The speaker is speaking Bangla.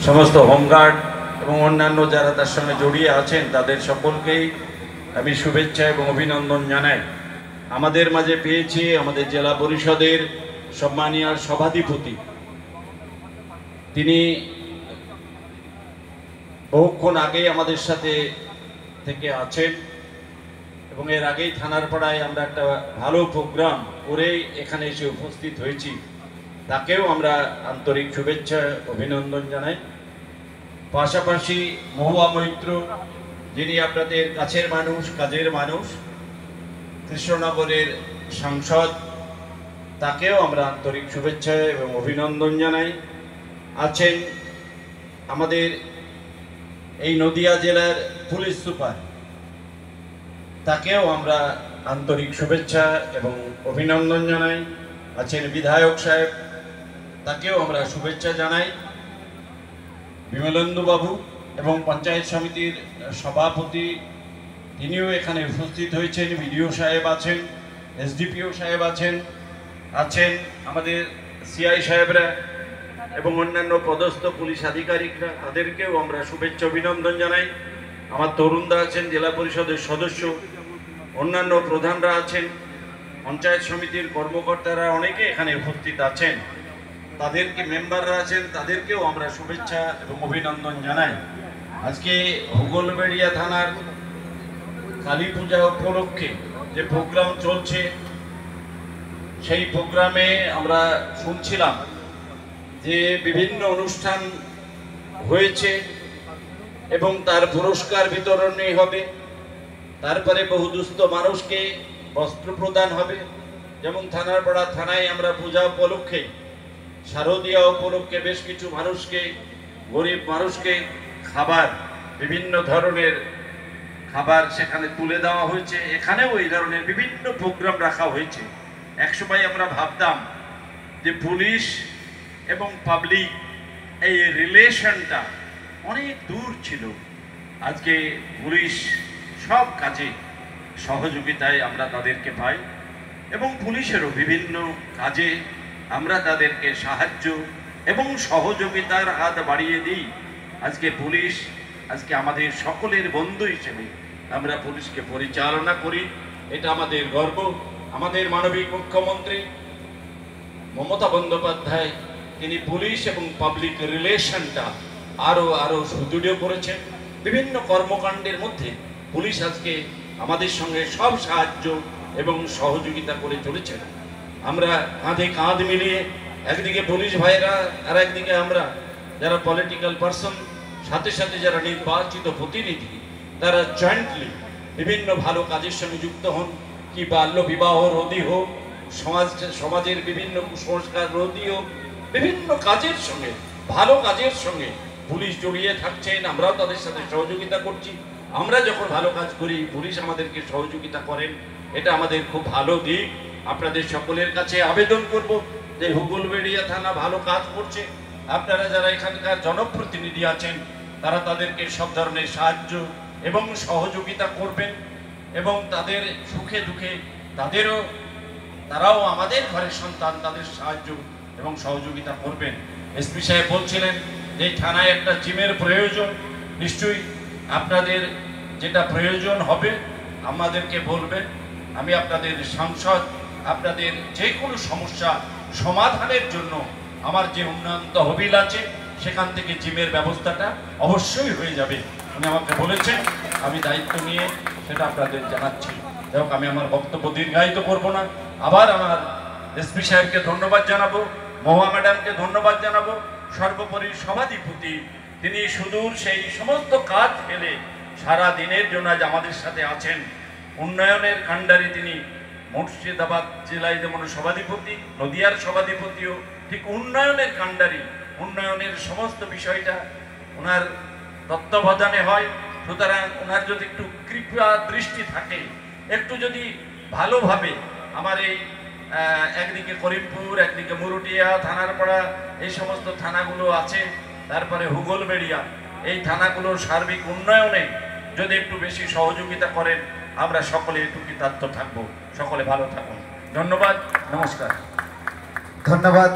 সমস্ত হোমগার্ড এবং অন্যান্য যারা তার সঙ্গে জড়িয়ে আছেন তাদের সকলকেই আমি শুভেচ্ছা এবং অভিনন্দন জানাই। আমাদের মাঝে পেয়েছি আমাদের জেলা পরিষদের সম্মানীয় সভাধিপতি, তিনি বহুক্ষণ আগেই আমাদের সাথে থেকে আছেন এবং এর আগেই থানার পাড়ায় আমরা একটা ভালো প্রোগ্রাম করেই এখানে এসে উপস্থিত হয়েছি। তাকেও আমরা আন্তরিক শুভেচ্ছা অভিনন্দন জানাই। পাশাপাশি মহুয়া মৈত্র, যিনি আপনাদের কাছের মানুষ, কাজের মানুষ, কৃষ্ণনগরের সাংসদ, তাকেও আমরা আন্তরিক শুভেচ্ছা এবং অভিনন্দন জানাই। আছেন আমাদের এই নদিয়া জেলার পুলিশ সুপার, তাকেও আমরা আন্তরিক শুভেচ্ছা এবং অভিনন্দন জানাই। আছেন বিধায়ক সাহেব, তাকেও আমরা শুভেচ্ছা জানাই। বিমলেন্দু বাবু এবং পঞ্চায়েত সমিতির সভাপতি, তিনিও এখানে উপস্থিত হয়েছেন। বিডিও সাহেব আছেন, এসডিপিও সাহেব আছেন, আছেন আমাদের সিআই সাহেবরা এবং অন্যান্য পদস্থ পুলিশ আধিকারিকরা, তাদেরকেও আমরা শুভেচ্ছা অভিনন্দন জানাই। আমার তরুণরা আছেন, জেলা পরিষদের সদস্য, অন্যান্য প্রধানরা আছেন, পঞ্চায়েত সমিতির কর্মকর্তারা অনেকে এখানে উপস্থিত আছেন, তাদেরকে মেম্বাররা আছেন, তাদেরকেও আমরা শুভেচ্ছা এবং অভিনন্দন জানাই। আজকে হুগলবেড়িয়া থানার কালী পূজা উপলক্ষে যে প্রোগ্রাম চলছে, সেই প্রোগ্রামে আমরা শুনছিলাম যে বিভিন্ন অনুষ্ঠান হয়েছে এবং তার পুরস্কার বিতরণই হবে, তারপরে বহু দুস্থ মানুষকে বস্ত্র প্রদান হবে। যেমন থানার পাড়া থানায় আমরা পূজা উপলক্ষে, শারদীয়া উপলক্ষে বেশ কিছু মানুষকে, গরিব মানুষকে খাবার, বিভিন্ন ধরনের খাবার সেখানে তুলে দেওয়া হয়েছে। এখানেও এই ধরনের বিভিন্ন প্রোগ্রাম রাখা হয়েছে। একসময় আমরা ভাবতাম যে পুলিশ এবং পাবলিক এই রিলেশনটা অনেক দূর ছিল। আজকে পুলিশ সব কাজে সহযোগিতায় আমরা তাদেরকে পাই এবং পুলিশেরও বিভিন্ন কাজে আমরা তাদেরকে সাহায্য এবং সহযোগিতার হাত বাড়িয়ে দিই। আজকে পুলিশ, আজকে আমাদের সকলের বন্ধু হিসেবে আমরা পুলিশকে পরিচালনা করি, এটা আমাদের গর্ব। আমাদের মাননীয় মুখ্যমন্ত্রী মমতা বন্দ্যোপাধ্যায়, তিনি পুলিশ এবং পাবলিক রিলেশনটা আরো সুদৃঢ় করেছেন। বিভিন্ন কর্মকাণ্ডের মধ্যে পুলিশ আজকে আমাদের সঙ্গে সব সাহায্য এবং সহযোগিতা করে চলেছেন। আমরা কাঁধে কাঁধ মিলিয়ে, একদিকে পুলিশ ভাইরা আর একদিকে আমরা যারা পলিটিক্যাল পার্সন, সাথে সাথে যারা নির্বাচিত প্রতিনিধি, তারা জয়েন্টলি বিভিন্ন ভালো কাজের সঙ্গে যুক্ত হন। কি বাল্য বিবাহ রোধী হোক, সমাজের বিভিন্ন কুসংস্কার রোধী হোক, বিভিন্ন কাজের সঙ্গে, ভালো কাজের সঙ্গে পুলিশ জড়িয়ে থাকছেন। আমরাও তাদের সাথে সহযোগিতা করছি। আমরা যখন ভালো কাজ করি, পুলিশ আমাদেরকে সহযোগিতা করেন, এটা আমাদের খুব ভালো দিক। আপনাদের সকলের কাছে আবেদন করব যে হুগলবেড়িয়া থানা ভালো কাজ করছে, আপনারা যারা এখানকার জনপ্রতিনিধি আছেন, তারা তাদেরকে সব ধরনের সাহায্য এবং সহযোগিতা করবেন এবং তাদের সুখে দুঃখে তারাও আমাদের ঘরের সন্তান, তাদের সাহায্য এবং সহযোগিতা করবেন। এসপি সাহেব বলছিলেন যে থানায় একটা জিমের প্রয়োজন। নিশ্চয়ই আপনাদের যেটা প্রয়োজন হবে আমাদেরকে বলবেন। আমি আপনাদের সাংসদ, আপনাদের যে কোনো সমস্যা সমাধানের জন্য আমার যে উন্নয়ন তহবিল আছে, সেখান থেকে জিমের ব্যবস্থাটা অবশ্যই হয়ে যাবে। উনি আমাকে বলেছেন, আমি দায়িত্ব নিয়ে সেটা আপনাদের জানাচ্ছি। যাই হোক, আমি আমার বক্তব্য দীর্ঘায়িত করবো না। আবার আমার এসপি সাহেবকে ধন্যবাদ জানাবো, মহুয়া ম্যাডামকে ধন্যবাদ জানাবো, সর্বোপরি সভাধিপতি, তিনি সুদূর সেই সমস্ত কাজ ফেলে সারা দিনের জন্য আজ আমাদের সাথে আছেন। উন্নয়নের কাণ্ডারি তিনি, মুর্শিদাবাদ জেলায় যেমন সভাধিপতি, নদিয়ার সভাধিপতিও ঠিক উন্নয়নের কাণ্ডারি। উন্নয়নের সমস্ত বিষয়টা ওনার তত্ত্বাবধানে হয়। সুতরাং ওনার যদি একটু কৃপা দৃষ্টি থাকে, একটু যদি ভালোভাবে আমার এই একদিকে করিমপুর, একদিকে মুরুটিয়া, থানারপাড়া, এই সমস্ত থানাগুলো আছে, তারপরে হুগলবেড়িয়া, এই থানাগুলোর সার্বিক উন্নয়নে যদি একটু বেশি সহযোগিতা করেন, আমরা সকলে একটু কৃতার্থ থাকবো। সকলে ভালো থাকুন। ধন্যবাদ, নমস্কার। ধন্যবাদ।